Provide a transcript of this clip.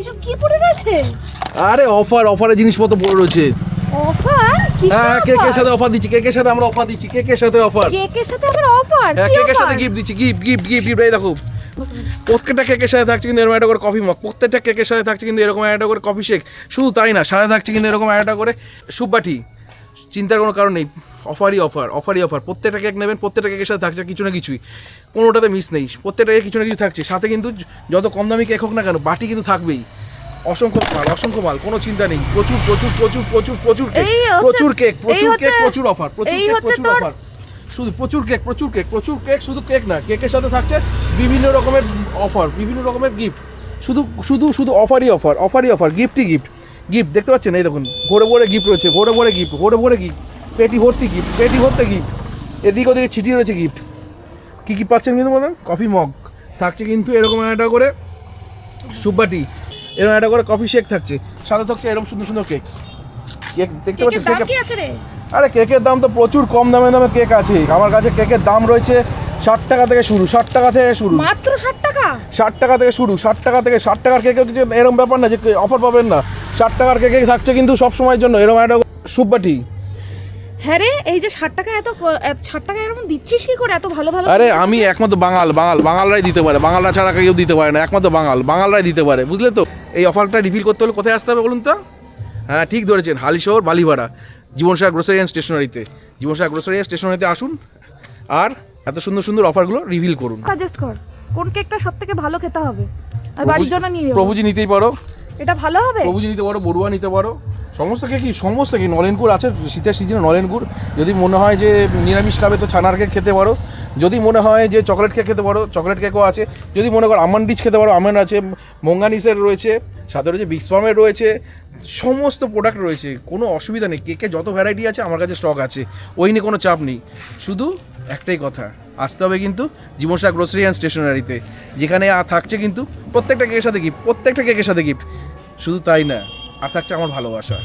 এসব কি পড়ে রয়েছে? আরে অফারের জিনিসপত্র পড়ে রয়েছে। অফার? কি হ্যাঁ, কেকের সাথে অফার দিচ্ছি, কেকের সাথে আমরা অফার দিচ্ছি, কেকের সাথে অফার। কেকের সাথে আবার অফার? হ্যাঁ, কি কেকের সাথে অফার? গিফট দিচ্ছি, গিফট এই দেখো। প্রত্যেকটা কেকের সাথে থাকছে কিন্তু এরকম একটা করে কফি মগ, প্রত্যেকটা কেকের সাথে থাকছে কিন্তু এরকম একটা করে কফি শেক। শুধু তাই না, সাথে থাকছে কিন্তু এরকম একটা করে স্যুপ বাটি। চিন্তার কোনো কারণ নেই, অফারই অফার। প্রত্যেকটা কেক নেবেন, প্রত্যেকটা কেকের সাথে থাকছে কিছু না কিছুই, কোনোটাতে মিস নেই। প্রত্যেকটা কেক কিছু না কিছু থাকছে সাথে, কিন্তু যত কম দামি কেক হোক না কেন বাটি কিন্তু থাকবেই। অসংখ্য মাল, কোনো চিন্তা নেই। প্রচুর কেক, প্রচুর অফার, শুধু প্রচুর কেক, শুধু কেক না, কেকের সাথে থাকছে বিভিন্ন রকমের অফার, বিভিন্ন রকমের গিফট। শুধু অফারই অফার, গিফট। দেখতে পাচ্ছেন, এই দেখুন ভরে গিফট রয়েছে, ভরে গিফট, পেটি ভর্তি গিফট, এদিকে ওদিকে ছিটিয়ে রয়েছে গিফট। কি পাচ্ছেন কিন্তু বলেন, কফি মগ থাকছে কিন্তু এরকম একটা করে স্যুপ বাটি, এরকম একটা করে কফি শেক থাকছে, সাথে থাকছে এরকম সুন্দর কেক দেখতে পাচ্ছেন। আরে কেকের দাম তো প্রচুর কম দামে কেক আছে আমার কাছে। কেকের দাম রয়েছে 60 টাকা থেকে শুরু, মাত্র 60 টাকা? 60 টাকা থেকে শুরু, 60 টাকার কেকে কিছু এরকম ব্যাপার না যে অফার পাবেন না। 60 টাকার কেকে থাকছে কিন্তু সব সময়ের জন্য এরকম একটা স্যুপ বাটি। হ্যাঁ রে, এই যে 60 টাকা এরকম দিচ্ছিস কি করে এত ভালো? আরে আমি একমাত্র বাঙালরাই দিতে পারে, বাঙালরা ছাড়া কেউ দিতে পারে না, একমাত্র বাঙালরাই দিতে পারে, বুঝলে তো। এই অফারটা রিভিল করতে হলে কোথায় আসতে হবে বলুন তো? হ্যাঁ, ঠিক ধরেছেন, হালিশহর বালিভাড়া জীবনসাগর গ্রোসারি অ্যান্ড স্টেশনারিতে আসুন আর এত সুন্দর অফারগুলো রিভিল করুন। সাজেস্ট কর কোন কেকটা সবথেকে ভালো খেতে হবে, আর বাড়ির জন্য নিয়ে যাবো। প্রভুজি নিতেই পারো, এটা ভালো হবে। প্রভুজি নিতে পারো, বড়ুয়া নিতে পারো, সমস্ত কেক। নলেনগুড় আছে, শীতের সিজনে নলেনগুড়। যদি মনে হয় যে নিরামিষ খাবে তো ছানার কেক খেতে পারো, যদি মনে হয় যে চকলেট কেক খেতে পারো, চকলেট কেকও আছে, যদি মনে করো আমন্ড ডিচ খেতে পারো, আমন্ড আছে, মঙ্গানিসের রয়েছে, সাথে রয়েছে বিক্সপামের রয়েছে, সমস্ত প্রোডাক্ট রয়েছে, কোনো অসুবিধা নেই। কেকে যত ভ্যারাইটি আছে আমার কাছে স্টক আছে, ওই নিয়ে কোনো চাপ নেই। শুধু একটাই কথা, আসতে হবে কিন্তু জীবনসাগর গ্রোসারি অ্যান্ড স্টেশনারিতে, যেখানে থাকছে কিন্তু প্রত্যেকটা কেকের সাথে গিফট, শুধু তাই না, আর থাকছে আমার ভালোবাসা।